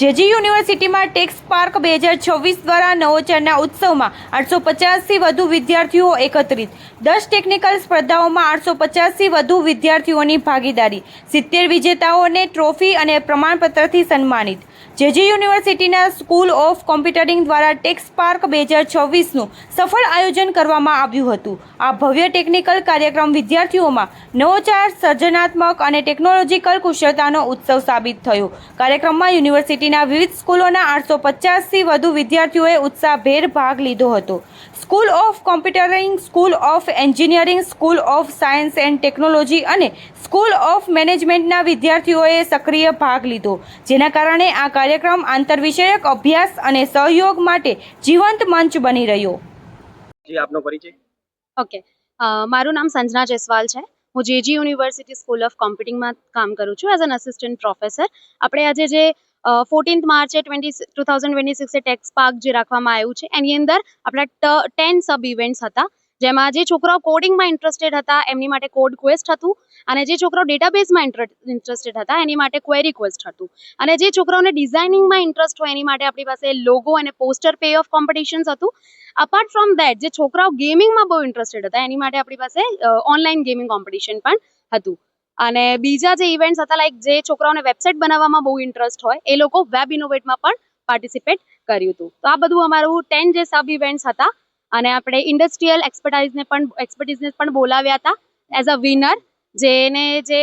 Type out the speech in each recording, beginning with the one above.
JG યુનિવર્સિટીમાં tech spark 2026 દ્વારા નવોચારના ઉત્સવમાં 850થી વધુ વિદ્યાર્થીઓ એકત્રિત. 10 ટેકનિકલ સ્પર્ધાઓમાં 850થી વધુ વિદ્યાર્થીઓની ભાગીદારી. 70 વિજેતાઓને ટ્રોફી અને પ્રમાણપત્રથી સન્માનિત. જેજી યુનિવર્સિટીના સ્કૂલ ઓફ કોમ્પ્યુટિંગ દ્વારા ટેક સ્પાર્ક 2026નું સફળ આયોજન કરવામાં આવ્યું હતું. આ ભવ્ય ટેકનિકલ કાર્યક્રમ વિદ્યાર્થીઓમાં નવોચાર, સર્જનાત્મક અને ટેકનોલોજીકલ કુશળતાનો ઉત્સવ સાબિત થયો. કાર્યક્રમમાં યુનિવર્સિટીના વિવિધ સ્કૂલોના 850થી વધુ વિદ્યાર્થીઓએ ઉત્સાહભેર ભાગ લીધો હતો. School of computing, school of engineering, school of science and technology અને સ્કૂલ ઓફ મેનેજમેન્ટના વિદ્યાર્થીઓએ સક્રિય ભાગ લીધો, જેના કારણે આ કાર્યક્રમ આંતરવિષયક અભ્યાસ અને સહયોગ માટે જીવંત મંચ બની રહ્યો. જી, આપનો પરિચય. ઓકે, મારું નામ સંજના જયસ્વાલ છે. હું જેજી યુનિવર્સિટી સ્કૂલ ઓફ કોમ્પ્યુટિંગમાં કામ કરું છું એઝ એન અસિસ્ટન્ટ પ્રોફેસર. આપણે આજે જે 14th માર્ચે 2026 ટેક સ્પાર્ક જે રાખવામાં આવ્યું છે એની અંદર આપણા 10 સબ ઇવેન્ટ્સ હતા, જેમાં જે છોકરાઓ કોડિંગમાં ઇન્ટરેસ્ટેડ હતા એમની માટે કોડ ક્વેસ્ટ હતું, અને જે છોકરાઓ ડેટાબેઝમાં ઇન્ટરેસ્ટેડ હતા એની માટે ક્વેરી ક્વેસ્ટ હતું, અને જે છોકરાઓને ડિઝાઇનિંગમાં ઇન્ટરેસ્ટ હોય એની માટે આપણી પાસે લોગો અને પોસ્ટર પે ઓફ કોમ્પિટિશન્સ હતું. અપાર્ટ ફ્રોમ દેટ, જે છોકરાઓ ગેમિંગમાં બહુ ઇન્ટરેસ્ટેડ હતા એની માટે આપણી પાસે ઓનલાઈન ગેમિંગ કોમ્પિટિશન પણ હતું. અને બીજા જે ઇવેન્ટ્સ હતા, લાઈક જે છોકરાઓને વેબસાઇટ બનાવવામાં બહુ ઇન્ટરેસ્ટ હોય એ લોકો વેબ ઇનોવેટમાં પણ પાર્ટિસિપેટ કર્યું હતું. તો આ બધું અમારું 10 જે સબ ઇવેન્ટ્સ હતા, અને આપણે ઇન્ડસ્ટ્રીયલ એક્સપર્ટીઝને પણ બોલાવ્યા હતા એઝ અ વિનર, જેને જે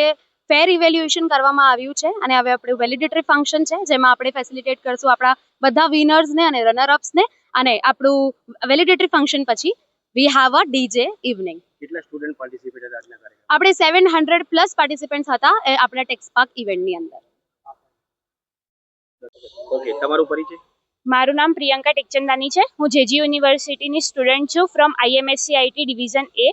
ફેર ઇવેલ્યુએશન કરવામાં આવ્યું છે. અને હવે આપણું વેલિડેટરી ફંક્શન છે જેમાં આપણે ફેસિલિટેટ કરશું આપણા બધા વિનર્સને અને રનરઅપ્સને, અને આપણું વેલિડેટરી ફંક્શન પછી we have a DJ evening. કેટલા સ્ટુડન્ટ પાર્ટિસિપેટ હતા આજના કાર્યક્રમમાં? આપણે 700 પ્લસ પાર્ટિસિપન્ટ્સ હતા આપણા ટેક સ્પાર્ક ઇવેન્ટની અંદર. ઓકે, તમારું પરિચય. મારું નામ પ્રિયંકા ટેકચંદાની છે. હું જેજી યુનિવર્સિટીની સ્ટુડન્ટ છું ફ્રોમ IMSC-IT ડિવિઝન A.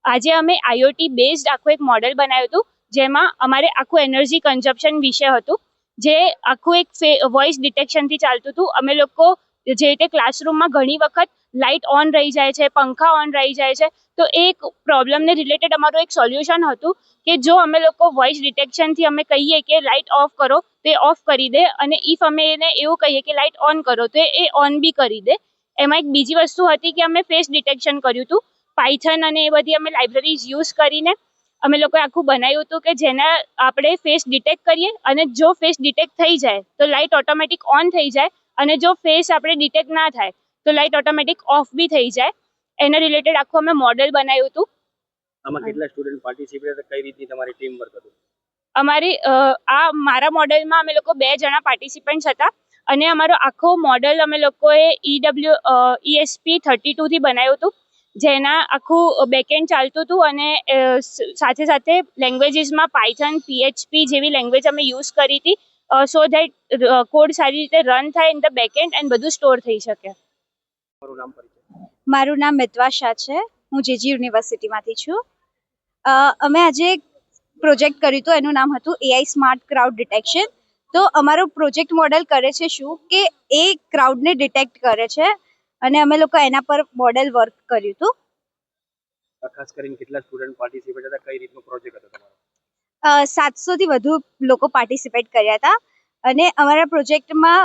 આજે અમે IoT બેઝડ આખું એક મોડેલ બનાવ્યું હતું, જેમાં અમારે આખું એનર્જી કન્ઝપ્શન વિશે હતું, જે આખું એક વોઇસ ડિટેક્શનથી ચાલતું હતું. અમે લોકો જે રીતે ક્લાસરૂમમાં ઘણી વખત લાઇટ ઓન રહી જાય છે, પંખા ઓન રહી જાય છે, તો એ એક પ્રોબ્લમને રિલેટેડ અમારું એક સોલ્યુશન હતું કે જો અમે લોકો વોઇસ ડિટેક્શનથી અમે કહીએ કે લાઇટ ઓફ કરો તો એ ઓફ કરી દે, અને ઇફ અમે એને એવું કહીએ કે લાઇટ ઓન કરો તો એ ઓન બી કરી દે. એમાં એક બીજી વસ્તુ હતી કે અમે ફેસ ડિટેક્શન કર્યું હતું. પાયથન અને એ બધી અમે લાઇબ્રેરીઝ યુઝ કરીને અમે લોકોએ આખું બનાવ્યું હતું કે જેના આપણે ફેસ ડિટેક્ટ કરીએ, અને જો ફેસ ડિટેક્ટ થઈ જાય તો લાઇટ ઓટોમેટિક ઓન થઈ જાય, અને જો ફેસ આપણે ડિટેક્ટ ના થાય તો લાઇટ ઓટોમેટિક ઓફ બી થઈ જાય. એના રિલેટેડ આખું અમે મોડેલ બનાવ્યું હતું. આમાં કેટલા સ્ટુડન્ટ પાર્ટિસિપેટ હતા? કઈ રીતની તમારી ટીમ વર્ક હતું? અમારી મારા મોડેલમાં અમે લોકો 2 જણા પાર્ટિસિપન્ટ્સ હતા, અને અમારો આખો મોડેલ અમે લોકોએ ESP32 થી બનાવ્યું હતું, જેના આખું બેકએન્ડ ચાલતું હતું, અને સાથે સાથે લેંગ્વેજીસમાં પાયથન, PHP જેવી લેંગ્વેજ અમે યુઝ કરી હતી, સો ધેટ કોડ સારી રીતે રન થાય ઇન ધ બેકએન્ડ એન્ડ બધું સ્ટોર થઈ શકે. તમારું નામ, પરિચય. મારું નામ મિતવા શાહ છે. હું જેજી યુનિવર્સિટીમાંથી છું. અમે આજે પ્રોજેક્ટ કર્યું હતું, એનું નામ હતું AI સ્માર્ટ ક્રાઉડ ડિટેક્શન. તો અમારો પ્રોજેક્ટ મોડેલ કરે છે શું કે એ ક્રાઉડને ડિટેક્ટ કરે છે, અને અમે લોકો એના પર મોડેલ વર્ક કર્યું હતું. ખાસ કરીને કેટલા સ્ટુડન્ટ પાર્ટિસિપેટ હતા? કઈ રીતનો પ્રોજેક્ટ હતો તમારો? 700 થી વધુ લોકો પાર્ટિસિપેટ કર્યા હતા, અને અમારા પ્રોજેક્ટમાં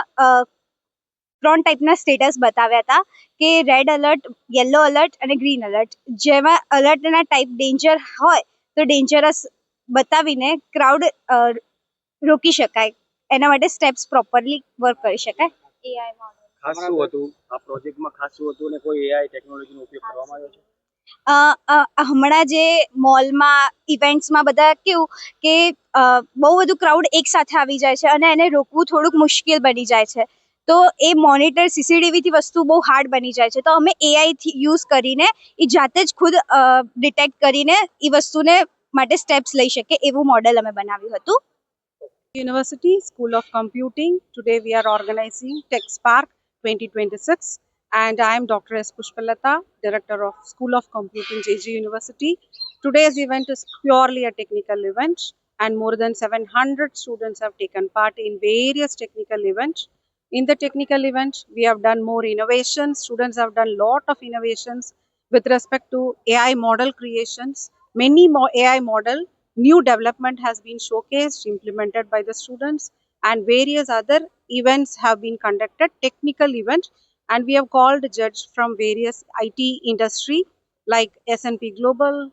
3 ટાઈપના સ્ટેટસ બતાવ્યા હતા કે રેડ એલર્ટ, યલો એલર્ટ અને ગ્રીન એલર્ટ. જેમાં એલર્ટના ટાઈપ ડેન્જર હોય તો ડેન્જરસ બતાવીને ક્રાઉડ રોકી શકાય, એના માટે સ્ટેપ્સ પ્રોપરલી વર્ક કરી શકાય. AI મોડેલ ખાસ શું હતું આ પ્રોજેક્ટમાં? ખાસ શું હતું, અને કોઈ AI ટેકનોલોજીનો ઉપયોગ કરવામાં આવ્યો છે? હમણાં જે મોલમાં ઇવેન્ટ્સમાં બધા કેવું કે બહુ બધું ક્રાઉડ એક સાથે આવી જાય છે, અને એને રોકવું થોડુંક મુશ્કેલ બની જાય છે. તો એ મોનિટર CCTVથી વસ્તુ બહુ હાર્ડ બની જાય છે. તો અમે AI થી યુઝ કરીને એ જાતે જ ખુદ ડિટેક્ટ કરીને એ વસ્તુને માટે સ્ટેપ્સ લઈ શકે એવું મોડેલ અમે બનાવ્યું હતું. University School of Computing. Today we are organizing Tech Spark 2026, and I am Dr. S. Pushpalata, Director of School of Computing, JG University. Today's event is purely a technical event, and more than 700 students have taken part in various technical events. In the technical event, we have done more innovations. Students have done lot of innovations with respect to AI model creations. Many more AI model new development has been showcased, implemented by the students, and various other events have been conducted, technical event, and we have called judge from various IT industry like S&P Global,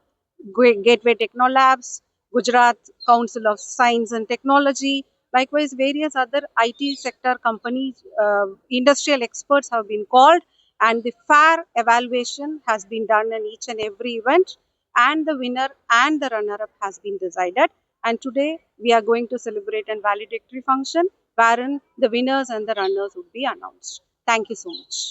Gateway Technolabs, Gujarat Council of Science and Technology, likewise various other IT sector companies, industrial experts have been called, and the fair evaluation has been done in each and every event, and the winner and the runner-up has been decided. And today we are going to celebrate a valedictory function wherein the winners and the runners would be announced. Thank you so much.